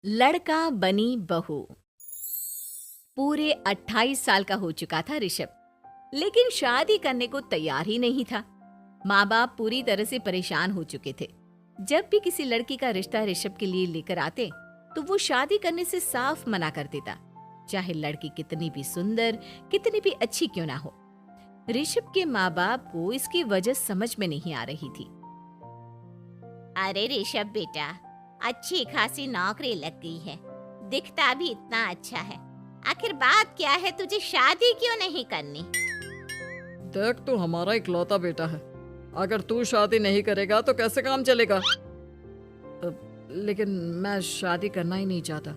लड़का बनी बहू। पूरे 28 साल का हो चुका था ऋषभ, लेकिन शादी करने को तैयार ही नहीं था। माँ बाप पूरी तरह से परेशान हो चुके थे। जब भी किसी लड़की का रिश्ता ऋषभ के लिए लेकर आते तो वो शादी करने से साफ मना कर देता, चाहे लड़की कितनी भी सुंदर, कितनी भी अच्छी क्यों ना हो। ऋषभ के माँ बाप को इसकी वजह समझ में नहीं आ रही थी। अरे ऋषभ बेटा, अच्छी खासी नौकरी लग गई है, दिखता भी इतना अच्छा है, आखिर बात क्या है, तुझे शादी क्यों नहीं करनी? देख, तू हमारा इकलौता बेटा है, अगर तू शादी नहीं करेगा तो कैसे काम चलेगा। लेकिन मैं शादी करना ही नहीं चाहता,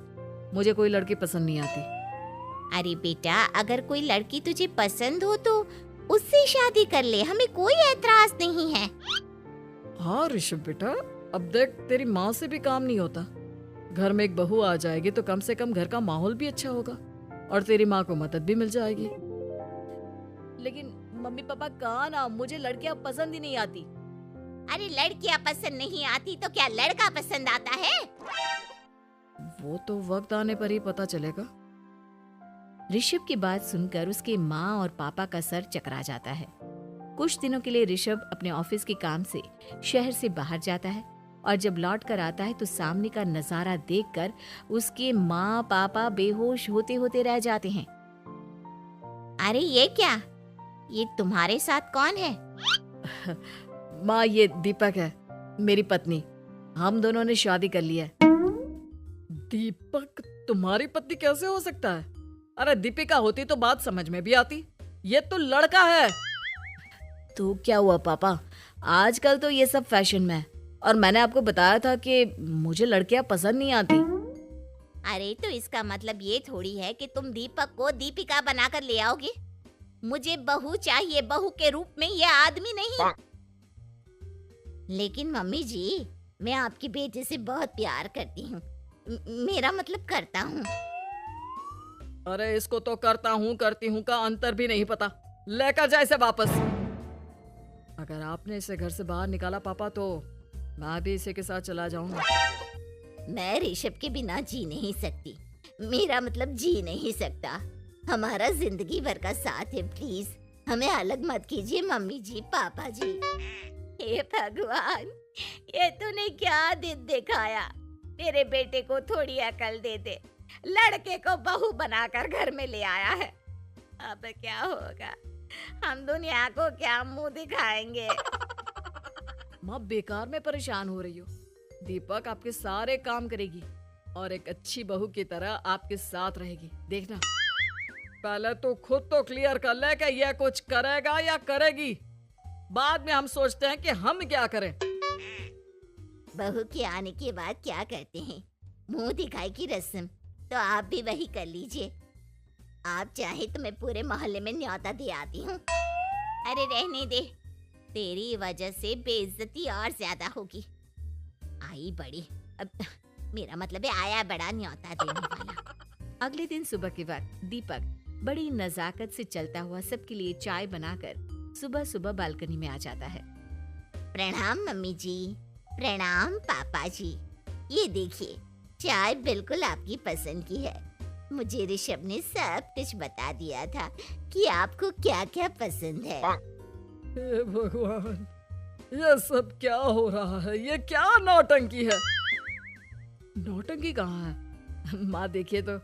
मुझे कोई लड़की पसंद नहीं आती। अरे बेटा, अगर कोई लड़की तुझे पसंद हो तो उससे शादी कर ले, हमें कोई ऐतराज नहीं है। हाँ ऋषभ बेटा, अब देख, तेरी माँ से भी काम नहीं होता। घर में एक बहू आ जाएगी तो कम से कम घर का माहौल भी अच्छा होगा और तेरी माँ को मदद भी मिल जाएगी। लेकिन मम्मी पापा कहाँ ना, मुझे लड़कियां पसंद ही नहीं आती। अरे लड़कियां पसंद नहीं आती तो क्या लड़का पसंद आता है? वो तो वक्त आने पर ही पता चलेगा। ऋषभ की बात सुनकर उसके माँ और पापा का सर चकरा जाता है। कुछ दिनों के लिए ऋषभ अपने ऑफिस के काम से शहर से बाहर जाता है और जब लौट कर आता है तो सामने का नजारा देखकर उसके माँ पापा बेहोश होते होते रह जाते हैं। अरे ये क्या, ये तुम्हारे साथ कौन है? माँ, ये दीपक है, मेरी पत्नी। हम दोनों ने शादी कर ली है। दीपक तुम्हारी पत्नी कैसे हो सकता है? अरे दीपिका होती तो बात समझ में भी आती, ये तो लड़का है। तो क्या हुआ पापा, आजकल तो ये सब फैशन में है और मैंने आपको बताया था कि मुझे लड़कियां पसंद नहीं आती। अरे तो इसका मतलब ये थोड़ी है कि तुम दीपक को दीपिका बनाकर ले आओगे। मुझे बहू चाहिए, बहू के रूप में, ये आदमी नहीं। लेकिन मम्मी जी, मैं आपकी बेटी से बहुत प्यार करती हूँ, मेरा मतलब करता हूँ। अरे इसको तो करता हूँ करती हूँ का अंतर भी नहीं पता, लेकर जाए इसे वापस। अगर आपने इसे घर से बाहर निकाला पापा तो मैं भी इसे के साथ चला जाऊंगा। मैं ऋषभ के बिना जी नहीं सकती, मेरा मतलब जी नहीं सकता। हमारा जिंदगी भर का साथ है, प्लीज हमें अलग मत कीजिए मम्मी जी, पापा जी। हे भगवान, ये तूने क्या दिन दिखाया? तेरे बेटे को थोड़ी अकल दे दे, लड़के को बहू बनाकर घर में ले आया है। अब क्या होगा, हम दुनिया को क्या मुंह दिखाएंगे? माँ, बेकार में परेशान हो रही हो। दीपक आपके सारे काम करेगी और एक अच्छी बहू की तरह आपके साथ रहेगी, देखना। पहले तो खुद तो क्लियर कर ले कि यह कुछ करेगा या करेगी, बाद में हम सोचते हैं कि हम क्या करें। बहू के आने के बाद क्या करते हैं, मुंह दिखाई की रस्म, तो आप भी वही कर लीजिए। आप चाहे तो मैं पूरे मोहल्ले में न्योता दे आती हूँ। अरे रहने दे, तेरी वजह से बेइज्जती और ज्यादा होगी। आई बड़ी, अब मेरा मतलब है आया बड़ा न्योता देने वाला। अगले दिन सुबह के वक्त दीपक बड़ी नजाकत से चलता हुआ सबके लिए चाय बनाकर सुबह सुबह बालकनी में आ जाता है। प्रणाम मम्मी जी, प्रणाम पापा जी। ये देखिए, चाय बिल्कुल आपकी पसंद की है। मुझे ऋषभ ने सब कुछ बता दिया था कि आपको क्या क्या पसंद है। हे भगवान, ये सब क्या हो रहा है? ये क्या नौटंकी है? नौटंकी कहाँ है? माँ देखिए तो,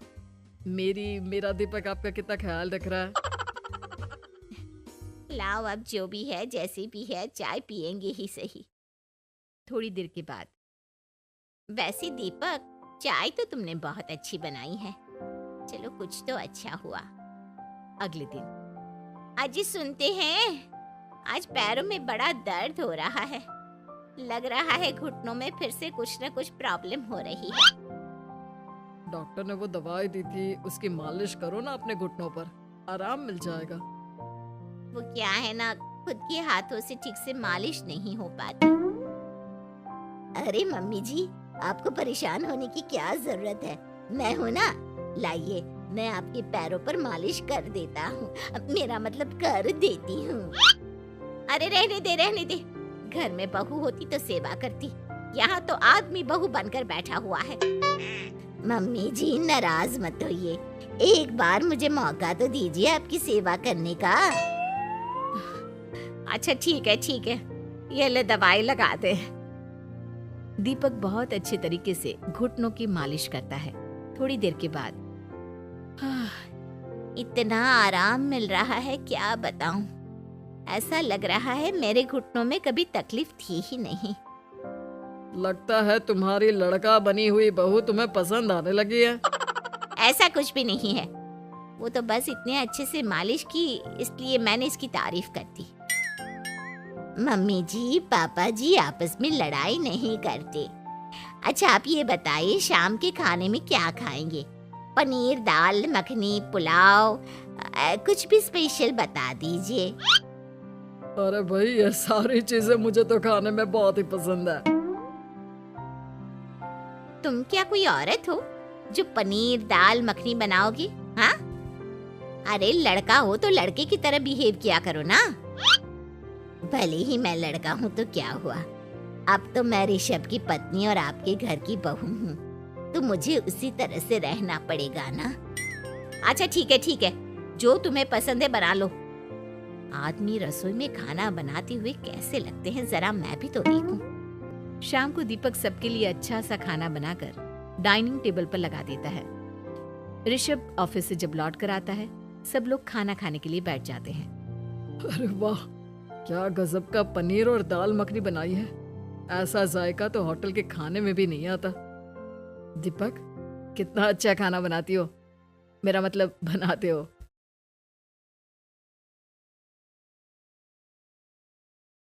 मेरा दीपक आपका कितना ख्याल रख रहा है। लाओ, अब जो भी है, जैसे भी है, चाय पियेंगे ही सही। थोड़ी देर के बाद, वैसे दीपक, चाय तो तुमने बहुत अच्छी बनाई है, चलो कुछ तो अच्छा हुआ। अगले दिन, अजी सुनते हैं, आज पैरों में बड़ा दर्द हो रहा है, लग रहा है घुटनों में फिर से कुछ न कुछ प्रॉब्लम हो रही है। डॉक्टर ने वो दवाई दी थी, उसकी मालिश करो ना अपने घुटनों पर, आराम मिल जाएगा। वो क्या है ना, खुद के हाथों से ठीक से मालिश नहीं हो पाती। अरे मम्मी जी, आपको परेशान होने की क्या जरूरत है, मैं हूँ ना, लाइए मैं आपके पैरों पर मालिश कर देता हूँ, मेरा मतलब कर देती हूँ। अरे रहने दे, रहने दे, घर में बहू होती तो सेवा करती, यहाँ तो आदमी बहू बनकर बैठा हुआ है। मम्मी जी नाराज मत होइए, एक बार मुझे मौका तो दीजिए आपकी सेवा करने का। अच्छा ठीक है, ये ले दवाई लगा दे। दीपक बहुत अच्छे तरीके से घुटनों की मालिश करता है। थोड़ी देर के बाद इतना आराम मिल रहा है क्या बताऊं, ऐसा लग रहा है मेरे घुटनों में कभी तकलीफ थी ही नहीं। लगता है तुम्हारी लड़का बनी हुई बहू तुम्हें पसंद आने लगी है। ऐसा कुछ भी नहीं है, वो तो बस इतने अच्छे से मालिश की इसलिए मैंने इसकी तारीफ कर दी। मम्मी जी पापा जी आपस में लड़ाई नहीं करते। अच्छा आप ये बताइए शाम के खाने में क्या खाएंगे? पनीर, दाल मखनी, पुलाव, कुछ भी स्पेशल बता दीजिए। अरे भाई ये सारी चीजें मुझे तो खाने में बहुत ही पसंद है। तुम क्या कोई औरत हो जो पनीर दाल मखनी बनाओगी? हाँ, अरे लड़का हो तो लड़के की तरह बिहेव किया करो ना। भले ही मैं लड़का हूँ तो क्या हुआ, अब तो मैं ऋषभ की पत्नी और आपके घर की बहू हूँ, तो मुझे उसी तरह से रहना पड़ेगा ना। अच्छा ठीक है, जो तुम्हें पसंद है बना लो। आदमी रसोई में खाना बनाते हुए कैसे लगते हैं, जरा मैं भी तो देखूं। शाम को दीपक सबके लिए अच्छा सा खाना बनाकर डाइनिंग टेबल पर लगा देता है। ऋषभ ऑफिस से जब लौट कर आता है, सब लोग खाना खाने के लिए बैठ जाते हैं। अरे वाह, क्या गजब का पनीर और दाल मखनी बनाई है। ऐसा जायका तो होटल के खाने में भी नहीं आता। दीपक, कितना अच्छा खाना बनाती हो, मेरा मतलब बनाते हो।